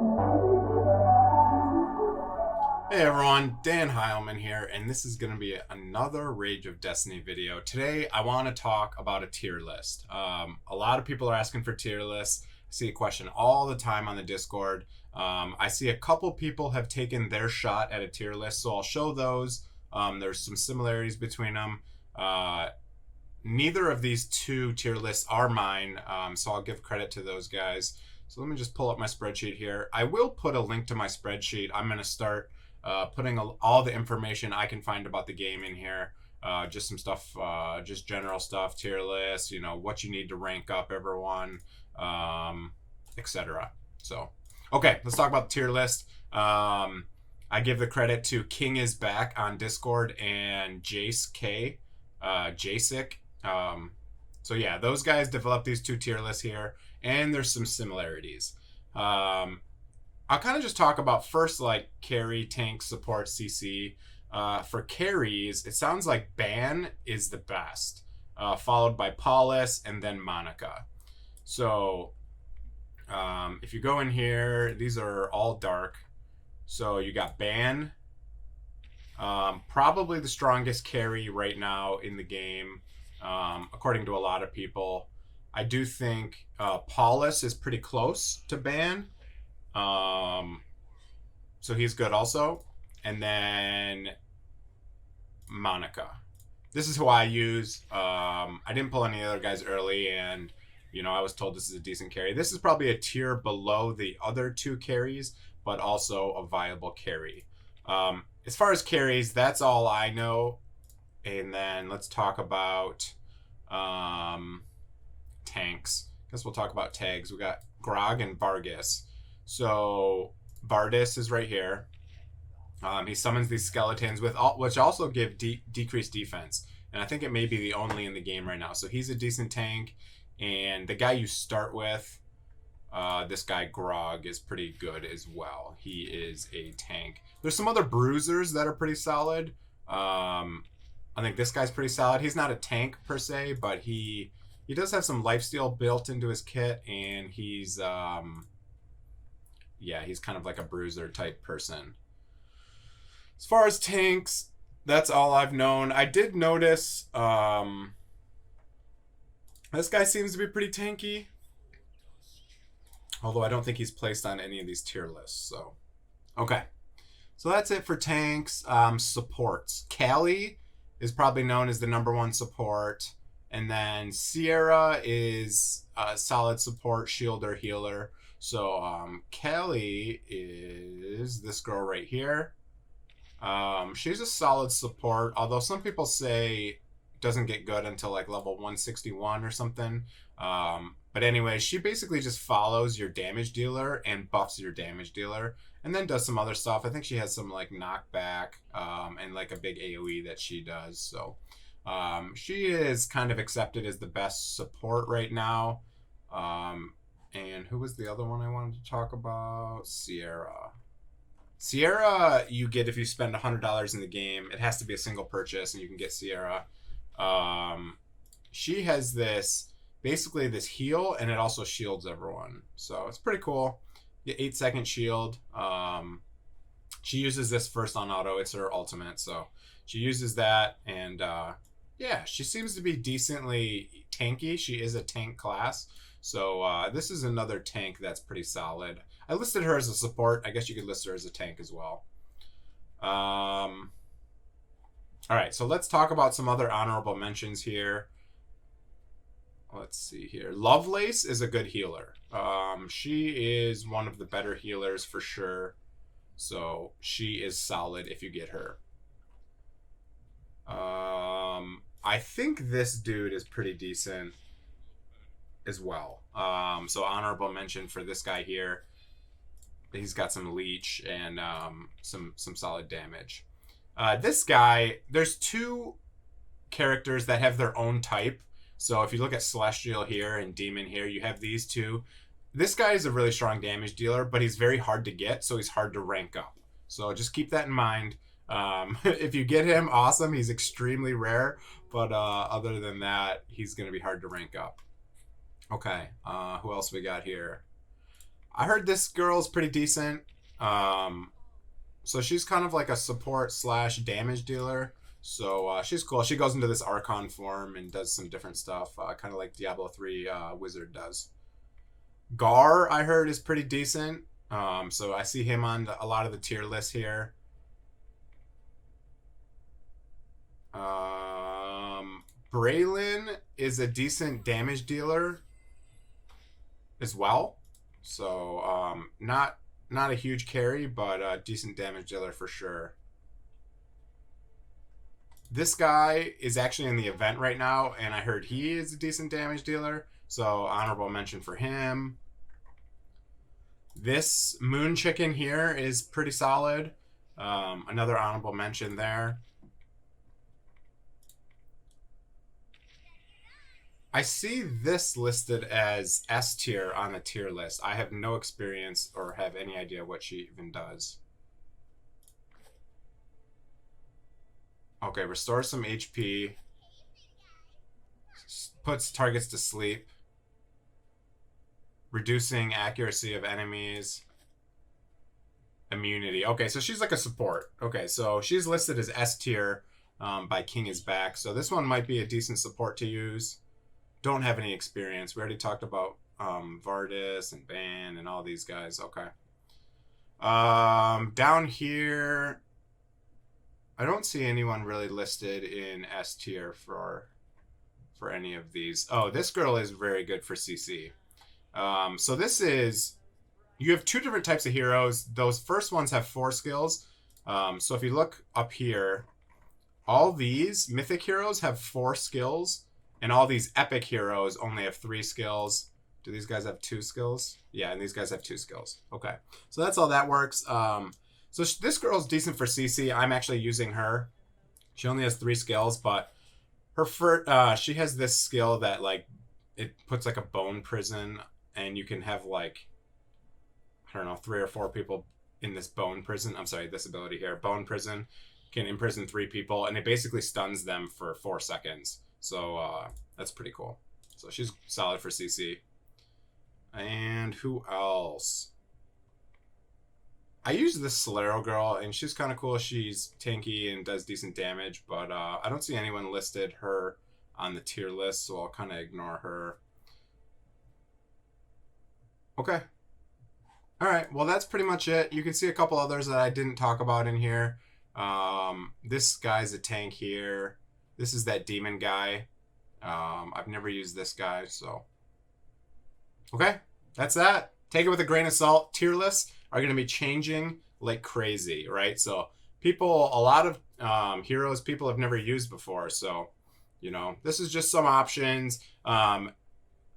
Hey everyone, Dan Heilman here, and this is going to be another Rage of Destiny video. Today I want to talk about a tier list. A lot of people are asking for tier lists. I see a question all the time on the Discord. I see a couple people have taken their shot at a tier list, so I'll show those. There's some similarities between them. Neither of these two tier lists are mine, so I'll give credit to those guys. So let me just pull up my spreadsheet here. I will put a link to my spreadsheet. I'm going to start putting all the information I can find about the game in here. Just some stuff, just general stuff, tier lists, you know, what you need to rank up everyone, etc. So, okay, let's talk about the tier list. I give the credit to King is Back on Discord and Jace K, Jasic. So yeah, those guys developed these two tier lists here, and there's some similarities. I'll kind of just talk about first, like, carry, tank, support, CC. For carries, it sounds like Ban is the best, followed by Paulus and then Monica. So if you go in here, these are all dark. So you got Ban, probably the strongest carry right now in the game, according to a lot of people. I do think Paulus is pretty close to Ban. So he's good also. And then Monica. This is who I use. I didn't pull any other guys early, and you know, I was told this is a decent carry. This is probably a tier below the other two carries, but also a viable carry. As far as carries, that's all I know. And then let's talk about tanks. Guess we'll talk about tags. We got Grog and Vargas. So Vardis is right here. He summons these skeletons with which also give decreased defense, and I think it may be the only in the game right now. So he's a decent tank, and the guy you start with, this guy Grog, is pretty good as well. He is a tank. There's some other bruisers that are pretty solid. I think this guy's pretty solid. He's not a tank per se, but he does have some lifesteal built into his kit, and he's yeah, he's kind of like a bruiser type person. As far as tanks, that's all I've known. I did notice this guy seems to be pretty tanky, although I don't think he's placed on any of these tier lists. So, okay. So that's it for tanks. Supports. Callie is probably known as the #1 support. And then Sierra is a solid support, shielder, healer. So Callie is this girl right here. She's a solid support, although some people say it doesn't get good until like level 161 or something. But anyway, she basically just follows your damage dealer and buffs your damage dealer, and then does some other stuff. I think she has some like knockback and like a big AoE that she does. So she is kind of accepted as the best support right now. And who was the other one I wanted to talk about? Sierra. Sierra you get if you spend $100 in the game. It has to be a single purchase, and you can get Sierra. She has this, basically this heal, and it also shields everyone. So it's pretty cool. You get 8-second shield. She uses this first on auto. It's her ultimate. So she uses that, and yeah, she seems to be decently tanky. She is a tank class. So this is another tank that's pretty solid. I listed her as a support. I guess you could list her as a tank as well. All right, so let's talk about some other honorable mentions here. Let's see here. Lovelace is a good healer. She is one of the better healers for sure. So she is solid if you get her. I think this dude is pretty decent as well. So honorable mention for this guy here. He's got some leech and some solid damage. This guy, there's two characters that have their own type. So if you look at Celestial here and Demon here, you have these two. This guy is a really strong damage dealer, but he's very hard to get, so he's hard to rank up. So just keep that in mind. If you get him, awesome. He's extremely rare, but other than that, he's going to be hard to rank up. Okay, who else we got here? I heard this girl's pretty decent. So she's kind of like a support slash damage dealer. So she's cool. She goes into this Archon form and does some different stuff, kind of like Diablo 3 Wizard does. Gar, I heard, is pretty decent. So I see him on a lot of the tier lists here. Braylon is a decent damage dealer as well. So not a huge carry, but a decent damage dealer for sure. This guy is actually in the event right now, and I heard he is a decent damage dealer. So honorable mention for him. This Moon Chicken here is pretty solid. Another honorable mention there. I see this listed as S tier on the tier list. I have no experience or have any idea what she even does. Okay, restores some HP. Puts targets to sleep. Reducing accuracy of enemies. Immunity. Okay, so she's like a support. Okay, so she's listed as S tier by King is Back. So this one might be a decent support to use. Don't have any experience. We already talked about Vardis and Ban and all these guys. Okay. Down here, I don't see anyone really listed in S tier for any of these. Oh, this girl is very good for CC. So this is, you have two different types of heroes. Those first ones have 4 skills. So if you look up here, all these mythic heroes have 4 skills. And all these epic heroes only have 3 skills. Do these guys have 2 skills? Yeah, and these guys have 2 skills. Okay, so that's all that works. So this girl's decent for CC. I'm actually using her. She only has 3 skills, but her she has this skill that like it puts like a bone prison, and you can have like, I don't know, 3 or 4 people in this bone prison. I'm sorry, this ability here, bone prison, can imprison 3 people, and it basically stuns them for 4 seconds. So that's pretty cool. So she's solid for CC. And who else? I use this Solero girl, and she's kind of cool. She's tanky and does decent damage, but I don't see anyone listed her on the tier list, so I'll kind of ignore her. Okay. All right, well, that's pretty much it. You can see a couple others that I didn't talk about in here. This guy's a tank here. This is that demon guy. I've never used this guy, so. Okay, that's that. Take it with a grain of salt. Tier lists are going to be changing like crazy, right? So people, a lot of heroes people have never used before. So, you know, this is just some options. I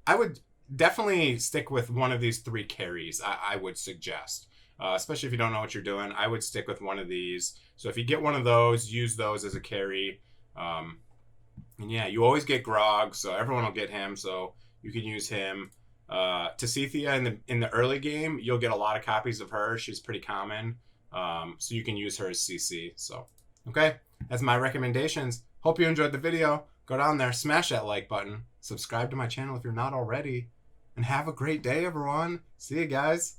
would definitely stick with one of these 3 carries, I would suggest. Especially if you don't know what you're doing, I would stick with one of these. So if you get one of those, use those as a carry. And yeah, you always get Grog, so everyone will get him, so you can use him. Tasithia in the early game, you'll get a lot of copies of her. She's pretty common, so you can use her as CC. So, okay, that's my recommendations. Hope you enjoyed the video. Go down there, smash that like button, subscribe to my channel if you're not already, and have a great day, everyone. See you guys.